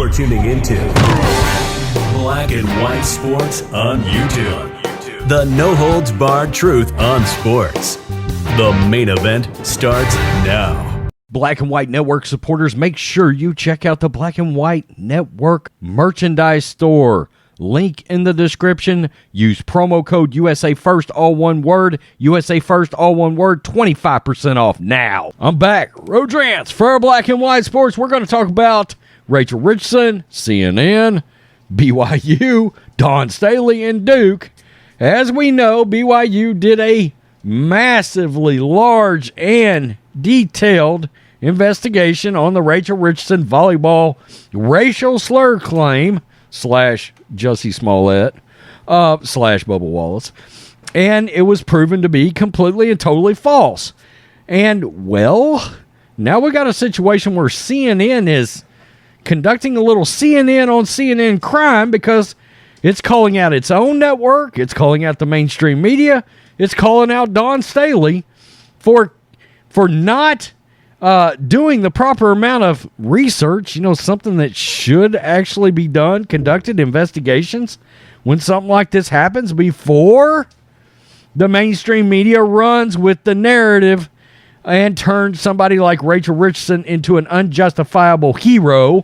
You're tuning into Black and White Sports on YouTube. The no-holds-barred truth on sports. The main event starts now. Black and White Network supporters, make sure you check out the Black and White Network merchandise store. Link in the description. Use promo code USA First, all one word. USA First, all one word. 25% off now. I'm back. Rodrance for our Black and White Sports. We're going to talk about Rachel Richardson, CNN, BYU, Dawn Staley, and Duke. As we know, BYU did a massively large and detailed investigation on the Rachel Richardson volleyball racial slur claim / Jussie Smollett / Bubba Wallace, and it was proven to be completely and totally false. And, well, now we got a situation where CNN is conducting a little CNN on CNN crime because it's calling out its own network, it's calling out the mainstream media, it's calling out Dawn Staley for not doing the proper amount of research, something that should actually be done, conducted investigations when something like this happens before the mainstream media runs with the narrative and turns somebody like Rachel Richardson into an unjustifiable hero,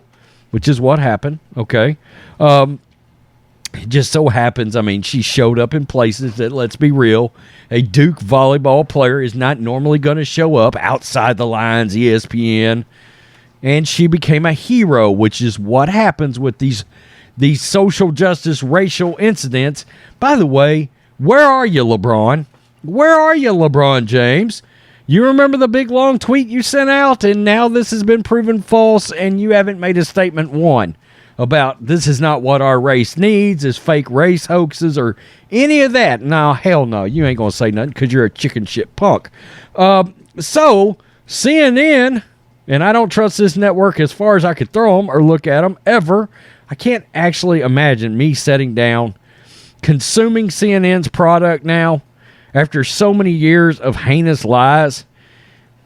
which is what happened, okay? It just so happens, she showed up in places that, let's be real, a Duke volleyball player is not normally going to show up outside the lines, ESPN, and she became a hero, which is what happens with these social justice racial incidents. By the way, where are you, LeBron? Where are you, LeBron James? You remember the big long tweet you sent out, and now this has been proven false, and you haven't made a statement one about this is not what our race needs, is fake race hoaxes or any of that. No, hell no. You ain't going to say nothing because you're a chicken shit punk. So, CNN, and I don't trust this network as far as I could throw them or look at them ever. I can't actually imagine me sitting down, consuming CNN's product now after so many years of heinous lies.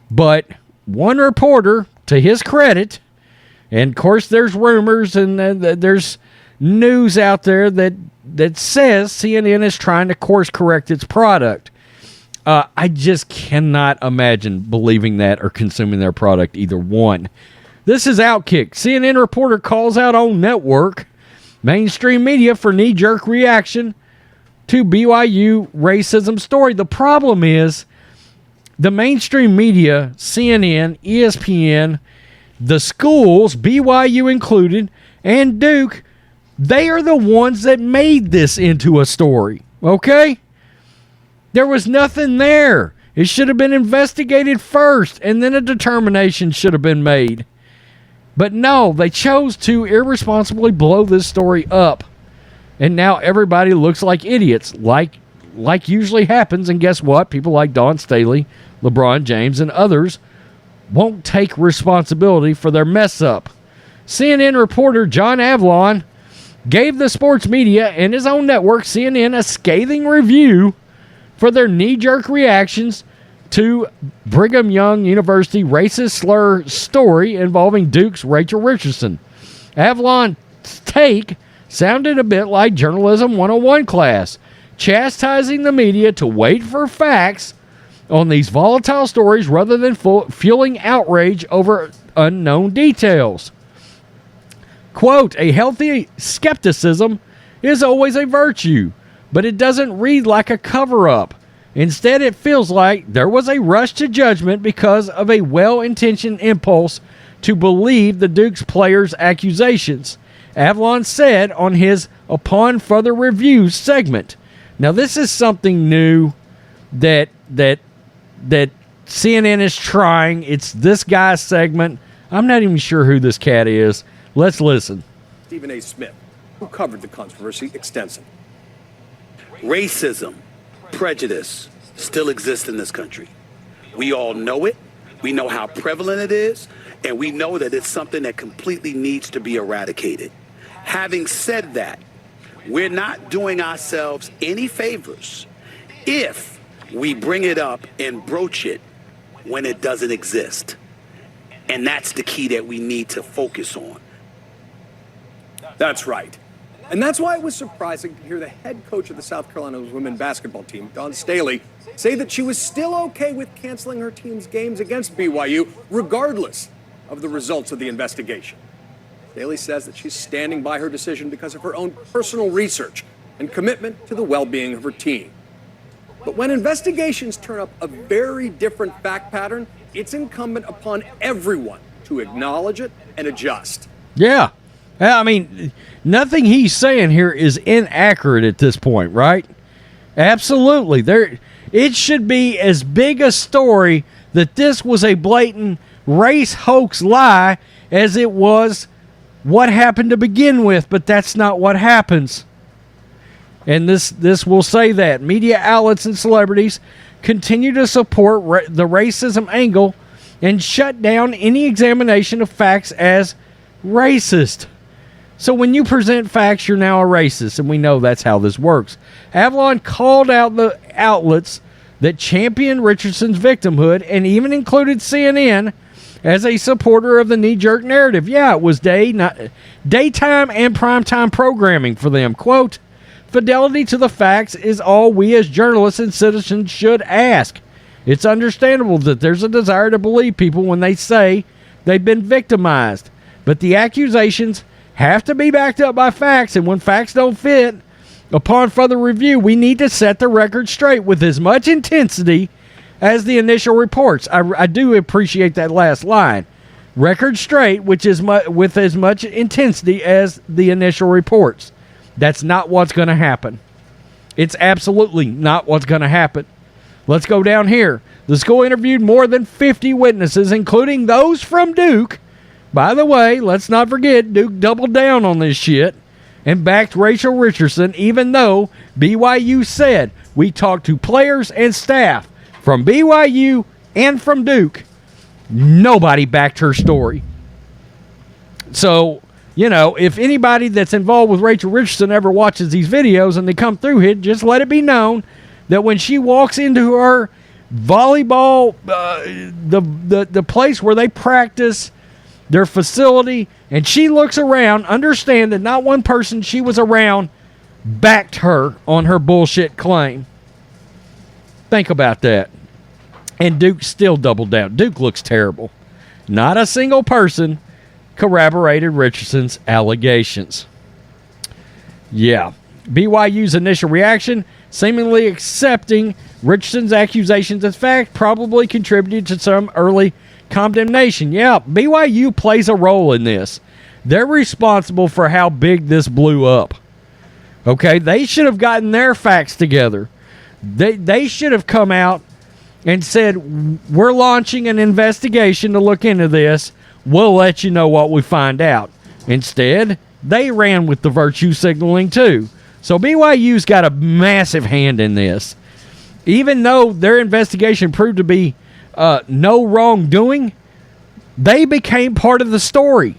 But one reporter, to his credit, and, of course, there's rumors and there's news out there that says CNN is trying to course correct its product. I just cannot imagine believing that or consuming their product, either one. This is Outkick. CNN reporter calls out on network mainstream media for knee-jerk reaction to BYU racism story. The problem is the mainstream media, CNN, ESPN, the schools, BYU included, and Duke, they are the ones that made this into a story, okay? There was nothing there. It should have been investigated first, and then a determination should have been made. But no, they chose to irresponsibly blow this story up, and now everybody looks like idiots, like usually happens, and guess what? People like Dawn Staley, LeBron James, and others won't take responsibility for their mess up. CNN reporter John Avlon gave the sports media and his own network, CNN, a scathing review for their knee-jerk reactions to Brigham Young University racist slur story involving Duke's Rachel Richardson. Avlon's take sounded a bit like Journalism 101 class, chastising the media to wait for facts on these volatile stories rather than fueling outrage over unknown details. Quote, a healthy skepticism is always a virtue, but it doesn't read like a cover-up. Instead, it feels like there was a rush to judgment because of a well-intentioned impulse to believe the Duke's players' accusations, Avlon said on his Upon Further Review segment. Now, this is something new that CNN is trying. It's this guy's segment. I'm not even sure who this cat is. Let's listen. Stephen A. Smith, who covered the controversy extensively. Racism, prejudice still exists in this country. We all know it. We know how prevalent it is. And we know that it's something that completely needs to be eradicated. Having said that, we're not doing ourselves any favors if we bring it up and broach it when it doesn't exist. And that's the key that we need to focus on. That's right. And that's why it was surprising to hear the head coach of the South Carolina women's basketball team, Dawn Staley, say that she was still okay with canceling her team's games against BYU, regardless of the results of the investigation. Staley says that she's standing by her decision because of her own personal research and commitment to the well-being of her team. But when investigations turn up a very different fact pattern, it's incumbent upon everyone to acknowledge it and adjust. Yeah. I mean, nothing he's saying here is inaccurate at this point, right? Absolutely. It should be as big a story that this was a blatant race hoax lie as it was what happened to begin with, but that's not what happens. And this will say that. Media outlets and celebrities continue to support the racism angle and shut down any examination of facts as racist. So when you present facts, you're now a racist, and we know that's how this works. Avalon called out the outlets that championed Richardson's victimhood and even included CNN as a supporter of the knee-jerk narrative. Yeah, it was daytime and primetime programming for them. Quote, "Fidelity to the facts is all we as journalists and citizens should ask. It's understandable that there's a desire to believe people when they say they've been victimized. But the accusations have to be backed up by facts, and when facts don't fit, upon further review, we need to set the record straight with as much intensity as the initial reports." I do appreciate that last line. Record straight, which is with as much intensity as the initial reports. That's not what's going to happen. It's absolutely not what's going to happen. Let's go down here. The school interviewed more than 50 witnesses, including those from Duke. By the way, let's not forget, Duke doubled down on this shit and backed Rachel Richardson, even though BYU said we talked to players and staff from BYU and from Duke. Nobody backed her story. So, you know, if anybody that's involved with Rachel Richardson ever watches these videos and they come through here, just let it be known that when she walks into her volleyball, the place where they practice, their facility, and she looks around, understand that not one person she was around backed her on her bullshit claim. Think about that. And Duke still doubled down. Duke looks terrible. Not a single person corroborated Richardson's allegations. Yeah. BYU's initial reaction, seemingly accepting Richardson's accusations as fact, probably contributed to some early condemnation. Yeah, BYU plays a role in this. They're responsible for how big this blew up. Okay, they should have gotten their facts together. They should have come out and said, we're launching an investigation to look into this. We'll let you know what we find out. Instead, they ran with the virtue signaling too. So BYU's got a massive hand in this. Even though their investigation proved to be no wrongdoing, they became part of the story.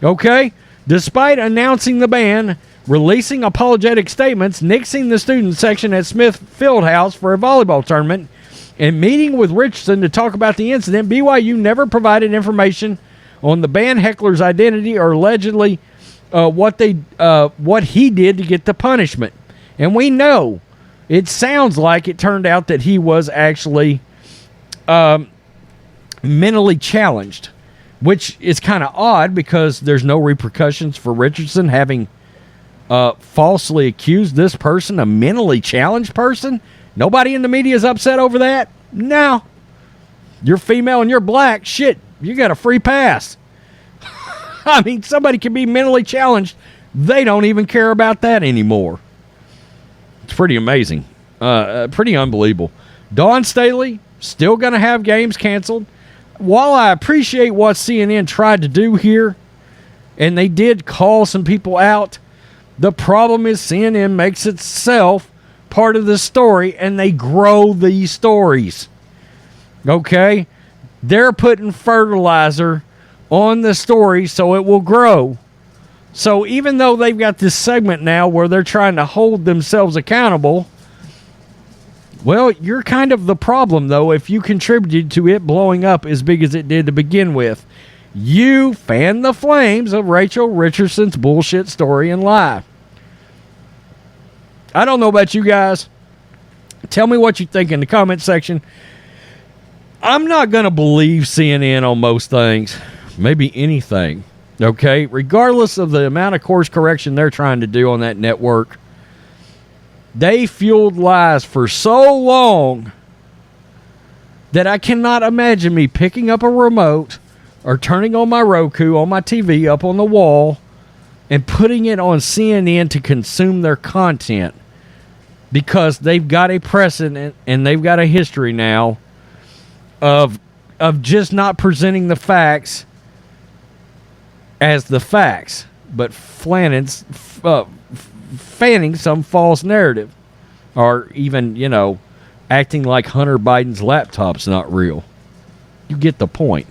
Okay? Despite announcing the ban, releasing apologetic statements, nixing the student section at Smith Fieldhouse for a volleyball tournament, and meeting with Richardson to talk about the incident, BYU never provided information on the banned heckler's identity or allegedly what he did to get the punishment. And we know, it sounds like it turned out that he was actually mentally challenged, which is kind of odd because there's no repercussions for Richardson having falsely accused this person, a mentally challenged person. Nobody in the media is upset over that? No. You're female and you're black. Shit, you got a free pass. I mean, somebody can be mentally challenged. They don't even care about that anymore. It's pretty amazing. Pretty unbelievable. Dawn Staley still going to have games canceled. While I appreciate what CNN tried to do here, and they did call some people out, the problem is CNN makes itself part of the story, and they grow these stories. Okay? They're putting fertilizer on the story so it will grow. So even though they've got this segment now where they're trying to hold themselves accountable, well, you're kind of the problem, though, if you contributed to it blowing up as big as it did to begin with. You fan the flames of Rachel Richardson's bullshit story and lie. I don't know about you guys. Tell me what you think in the comment section. I'm not going to believe CNN on most things. Maybe anything. Okay? Regardless of the amount of course correction they're trying to do on that network, they fueled lies for so long that I cannot imagine me picking up a remote or turning on my Roku on my TV up on the wall and putting it on CNN to consume their content, because they've got a precedent and they've got a history now of just not presenting the facts as the facts, but fanning some false narrative, or even, acting like Hunter Biden's laptop's not real. You get the point.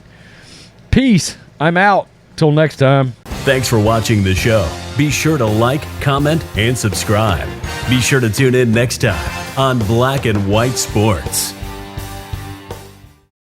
Peace. I'm out. Till next time. Thanks for watching the show. Be sure to like, comment, and subscribe. Be sure to tune in next time on Black and White Sports.